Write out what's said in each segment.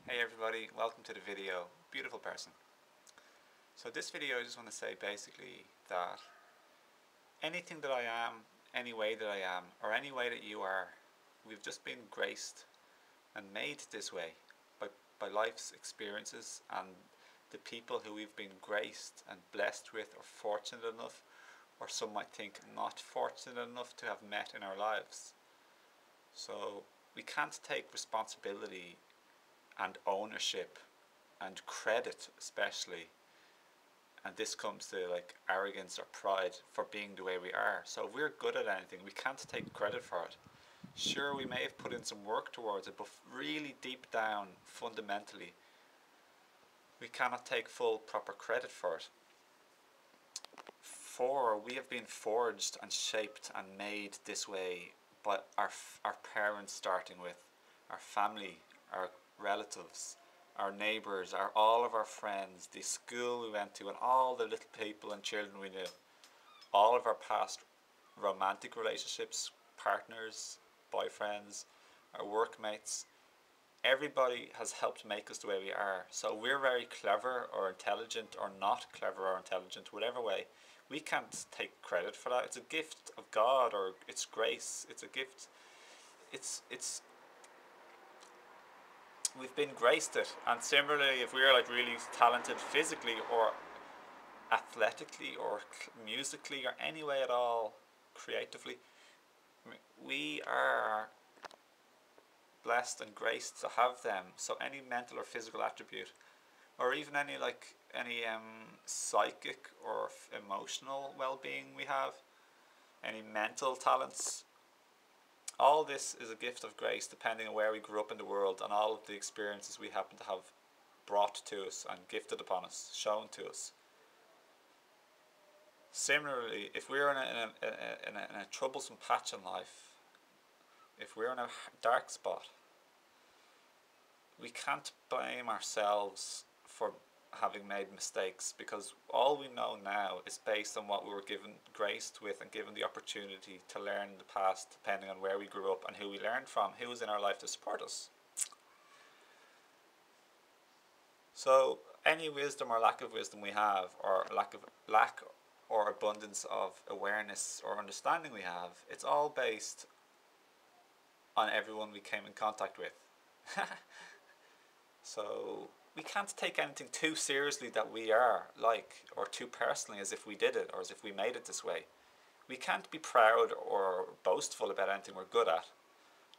Hey everybody, welcome to the video. Beautiful person. So this video I just want to say basically that anything that I am, any way that I am, or any way that you are, we've just been graced and made this way by life's experiences and the people who we've been graced and blessed with, or fortunate enough, or some might think not fortunate enough to have met in our lives. So we can't take responsibility and ownership and credit, especially, and this comes to like arrogance or pride, for being the way we are. So if we're good at anything, we can't take credit for it. Sure, we may have put in some work towards it, but really deep down, fundamentally, we cannot take full proper credit for it. For we have been forged and shaped and made this way by our parents, starting with our family, our relatives, our neighbours, all of our friends, the school we went to, and all the little people and children we knew. All of our past romantic relationships, partners, boyfriends, our workmates, everybody has helped make us the way we are. So we're very clever or intelligent, or not clever or intelligent, whatever way. We can't take credit for that. It's a gift of God, or it's grace. It's a gift. It's we've been graced it. And similarly, if we're like really talented physically or athletically or musically or any way at all creatively, we are blessed and graced to have them. So any mental or physical attribute, or even any psychic or emotional well-being we have, any mental talents, all this is a gift of grace, depending on where we grew up in the world and all of the experiences we happen to have brought to us and gifted upon us, shown to us. Similarly, if we're in a troublesome patch in life, if we're in a dark spot, we can't blame ourselves for having made mistakes, because all we know now is based on what we were given, graced with, and given the opportunity to learn in the past, depending on where we grew up and who we learned from, who was in our life to support us. So any wisdom or lack of wisdom we have, or lack or abundance of awareness or understanding we have, it's all based on everyone we came in contact with. So we can't take anything too seriously that we are like, or too personally, as if we did it or as if we made it this way. We can't be proud or boastful about anything we're good at,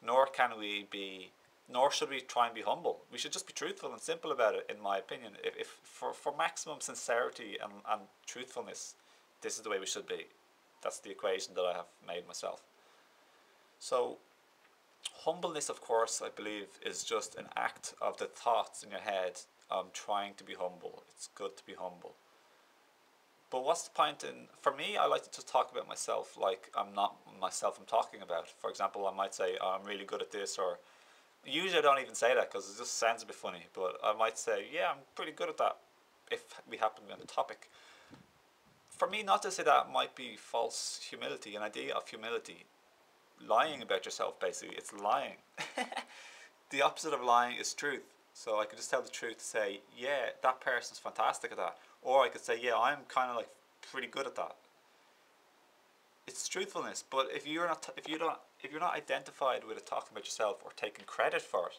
nor should we try and be humble. We should just be truthful and simple about it, in my opinion. If for maximum sincerity and truthfulness, this is the way we should be. That's the equation that I have made myself. So humbleness, of course, I believe, is just an act of the thoughts in your head trying to be humble. It's good to be humble. But what's the point in, for me, I like to just talk about myself like I'm not myself I'm talking about. For example, I might say, oh, I'm really good at this, or usually I don't even say that because it just sounds a bit funny, but I might say, yeah, I'm pretty good at that, if we happen to be on the topic. For me, not to say that might be false humility, an idea of humility. Lying about yourself, basically, it's lying. The opposite of lying is truth. So I could just tell the truth, to say, yeah, that person's fantastic at that, or I could say, yeah, I'm kind of like pretty good at that. It's truthfulness. But if you're not identified with it, talking about yourself or taking credit for it,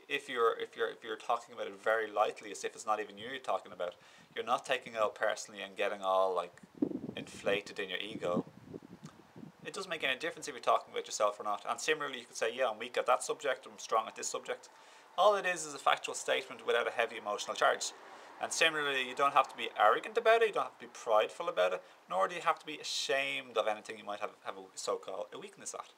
if you're talking about it very lightly, as if it's not even you you're talking about, you're not taking it all personally and getting all like inflated in your ego, it doesn't make any difference if you're talking about yourself or not. And similarly, you could say, yeah, I'm weak at that subject, I'm strong at this subject. All it is a factual statement without a heavy emotional charge. And similarly, you don't have to be arrogant about it, you don't have to be prideful about it, nor do you have to be ashamed of anything you might have a so-called a weakness at.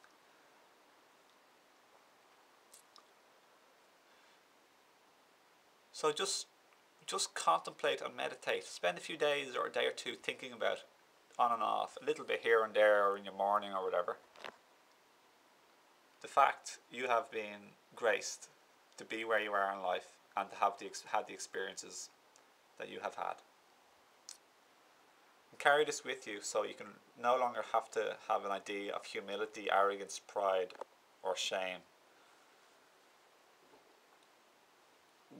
So just contemplate and meditate. Spend a few days or a day or two thinking about it, on and off, a little bit here and there, or in your morning or whatever. The fact you have been graced to be where you are in life and to have had the experiences that you have had. And carry this with you, so you can no longer have to have an idea of humility, arrogance, pride, or shame.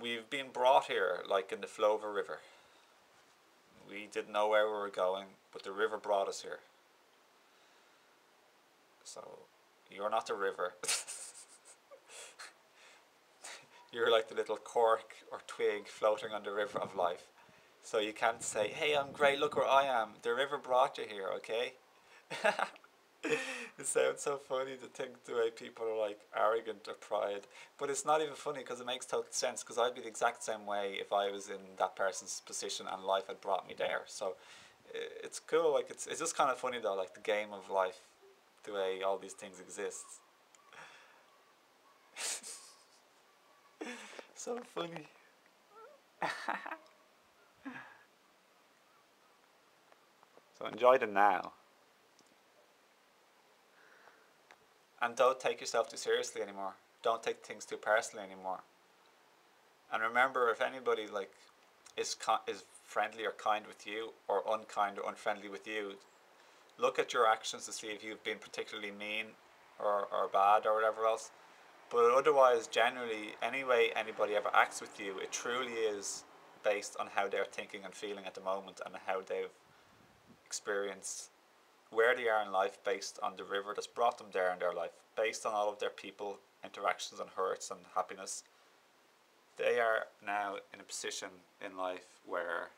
we've been brought here like in the flow of a river. We didn't know where we were going, but the river brought us here. So you're not the river. You're like the little cork or twig floating on the river of life. So you can't say, hey, I'm great, look where I am. The river brought you here, okay? It sounds so funny to think the way people are like arrogant or pride. But it's not even funny because it makes total sense, because I'd be the exact same way if I was in that person's position and life had brought me there. So it's cool, like it's just kind of funny though, like the game of life, the way all these things exist. So funny. So enjoy the now. And don't take yourself too seriously anymore. Don't take things too personally anymore. And remember, if anybody like is friendly or kind with you, or unkind or unfriendly with you, look at your actions to see if you've been particularly mean or bad or whatever else. But otherwise, generally, any way anybody ever acts with you, it truly is based on how they're thinking and feeling at the moment, and how they've experienced where they are in life, based on the river that's brought them there in their life, based on all of their people interactions and hurts and happiness. They are now in a position in life where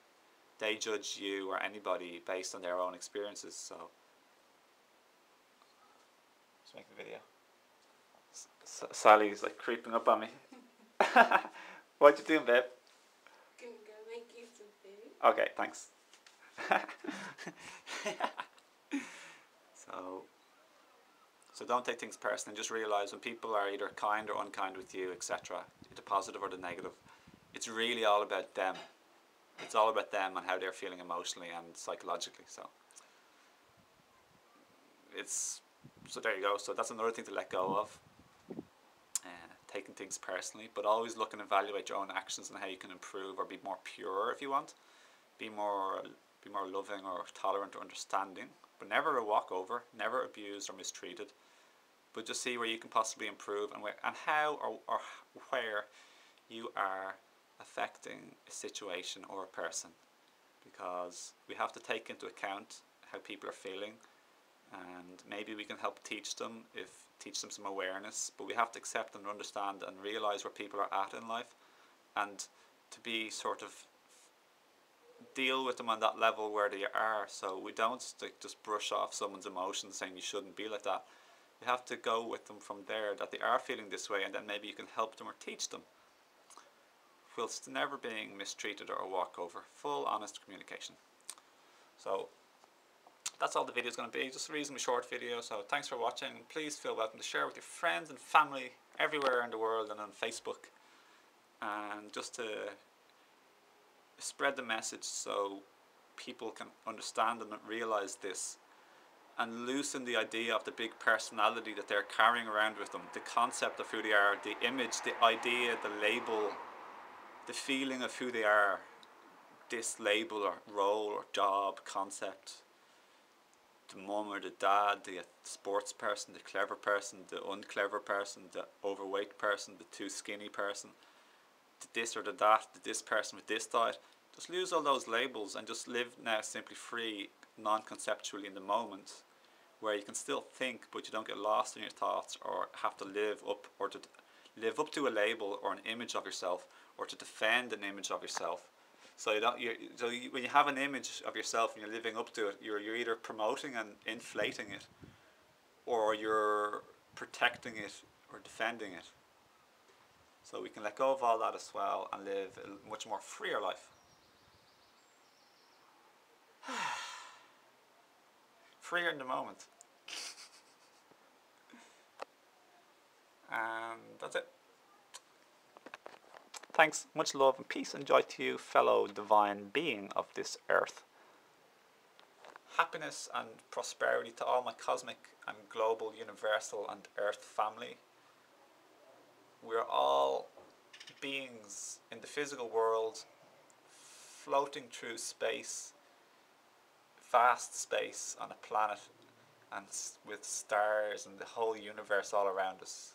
they judge you or anybody based on their own experiences. So let's make the video. Sally's like creeping up on me. What you doing, babe? Gonna go make you some food. Okay, thanks. So don't take things personally. Just realize when people are either kind or unkind with you, etc., the positive or the negative, it's really all about them. It's all about them and how they're feeling emotionally and psychologically. So there you go. So that's another thing to let go of. Taking things personally, but always look and evaluate your own actions and how you can improve or be more pure if you want. Be more loving or tolerant or understanding, but never a walkover, never abused or mistreated. But just see where you can possibly improve, and how or where you are affecting a situation or a person, because we have to take into account how people are feeling, and maybe we can help teach them some awareness, but we have to accept and understand and realize where people are at in life, and to be sort of deal with them on that level where they are, so we don't just brush off someone's emotions saying you shouldn't be like that. We have to go with them from there, that they are feeling this way, and then maybe you can help them or teach them, whilst never being mistreated or a walkover. Full honest communication. So that's all the video is going to be, just a reasonably short video. So thanks for watching. Please feel welcome to share with your friends and family everywhere in the world and on Facebook, and just to spread the message so people can understand and realize this, and loosen the idea of the big personality that they're carrying around with them, the concept of who they are, the image, the idea, the label, the feeling of who they are, this label or role or job, concept, the mum or the dad, the sports person, the clever person, the unclever person, the overweight person, the too skinny person, the this or the that, the this person with this diet. Just lose all those labels and just live now simply free, non-conceptually in the moment, where you can still think but you don't get lost in your thoughts or have to live up to a label or an image of yourself, or to defend an image of yourself. So when you have an image of yourself and you're living up to it, you're either promoting and inflating it, or you're protecting it or defending it. So we can let go of all that as well and live a much more freer life. Freer in the moment. And that's it. Thanks, much love and peace and joy to you, fellow divine being of this earth. Happiness and prosperity to all my cosmic and global, universal and earth family. We're all beings in the physical world, floating through space, vast space on a planet, and with stars and the whole universe all around us.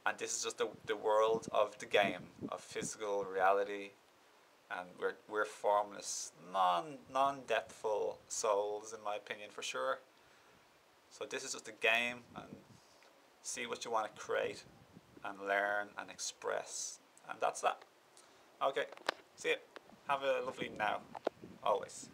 And this is just the world of the game, of physical reality, and we're formless, non-depthful souls, in my opinion, for sure. So this is just a game, and see what you want to create and learn and express, and that's that. Okay, see you. Have a lovely now, always.